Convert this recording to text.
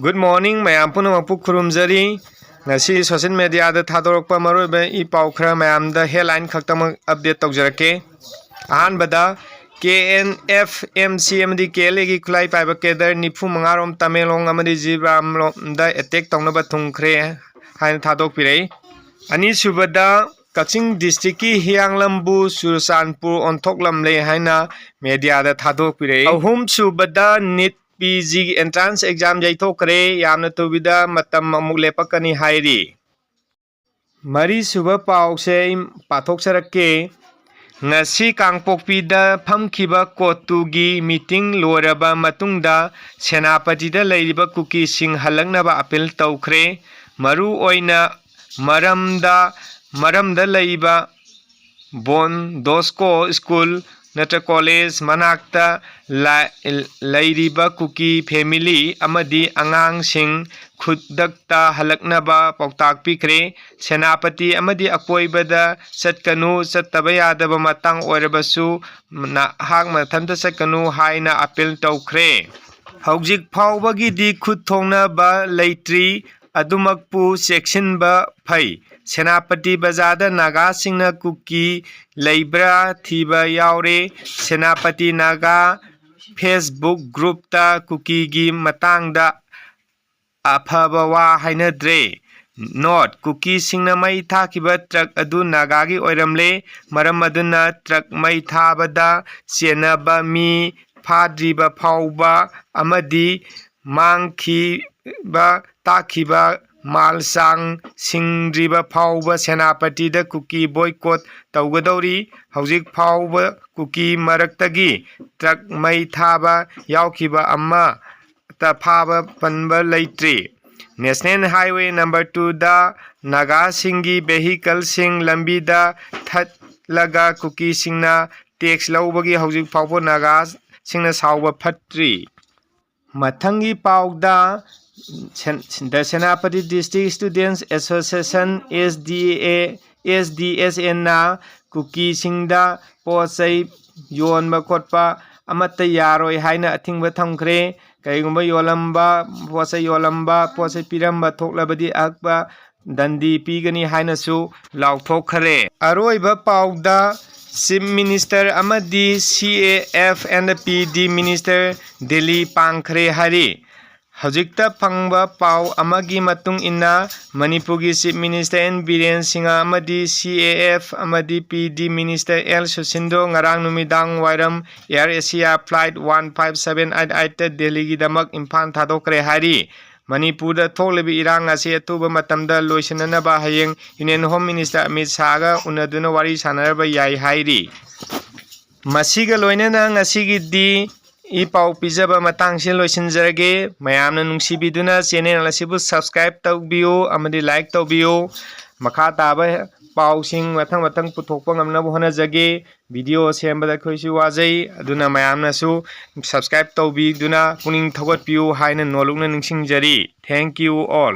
Good morning, mayam punamapuk khurumjari. Ngasi social media da thadorakpa maru e-pao khara mayam da headline khaktamang update tawjarake. Ahanbada KNF MCMD KLA gi khulai paiba kedar nifu mangarom tamelong amadi jibram da attack tawnaba thungkhre hain thadok pirei. Ani subada Kaching district ki Hianglambu Sursanpur onthok lamle haina media da thadok pirei. Ahum subada NEET PG entrance exam jaithokre yamna tubida matam amuk lepakani hairi. Mari suba pau se pathok sarake ngasi kangpokpida phamkhiba kotugi meeting loraba matungda senapatida leiriba kuki sing halaknaba appeal tawkhre maru oina maramda leiba Bon Dosco School Natra College Manakta Lairiba Kuki Family Amadi Angang Sing Khudakta Halaknaba Pautak Pikre Senapati Amadi Akoibada Satkanu Satabayadaba Matang Oirabasu Hak Matanta Sakanu Haina Appeal Taukre Haujik Paubagi di Khutongna ba leitre Adumakpu section ba Pai Senapati Bazada Naga Singna Kuki Leibra Thiba Yaure Senapati Naga Facebook group ta Kuki gi Matangda Aphabawa Hainadre Not Kuki Singna Mai Thakiba Truck Adu Nagagi Oiramle Maramaduna Truck Mai Thabada Senaba Mi Padriba Pauba Amadi Mangki ba Takiba Malsang Singriba Pauba Senapati da Kuki boycott Taugadori Haujik Pauba Kuki Maraktagi Truck Mai Thaba Yaukiba Amma Tapaba Panba Leitre National Highway number 2 da Naga Singi Vehicle Sing Lambida Thatlaga Kuki Singna Tax Laubagi Haujik Pauba Naga Singna Sauba Patri Matangi Pauda The Senapati District Students Association SDSN na Kuki Singda Posai Yonba Kotpa Amata Yaroi Haina Atingba Thamkre Kaigumba Yolamba Posai Yolamba Posai Piramba Toklabadi Akba Dandi Pigani Haina Su Lauthokare Aroiba Pauda Chief Minister Amadi CAF and PD Minister Delhi Pangkhre Hari Hajikta Pangba Pau Amagi Matung Inna Manipurgi Chief Minister N Biren Singha Amadi CAF Amadi PD Minister L Susindo Ngarang Numidang Wairam Air Asia Flight 15788 Delhi gi damak Imphal thadokre hari Manipurda thoklebi irang ase atuba matamda loisananaba hayeng Union Home Minister Amit Shah unaduna wari sanaraba yai hairi Masiga loinana ngasigi di e-pao pijaba matangsin loisinjarage mayamna nungsibiduna channel asibu subscribe tawbiyo amadi like tawbiyo makha taba pau sing mathang puthokpa ngamnabu honajage video sembada khoisu wajai aduna mayamna su subscribe tawbi duna puning thogot piu haina nolukna ningsingjari thank you all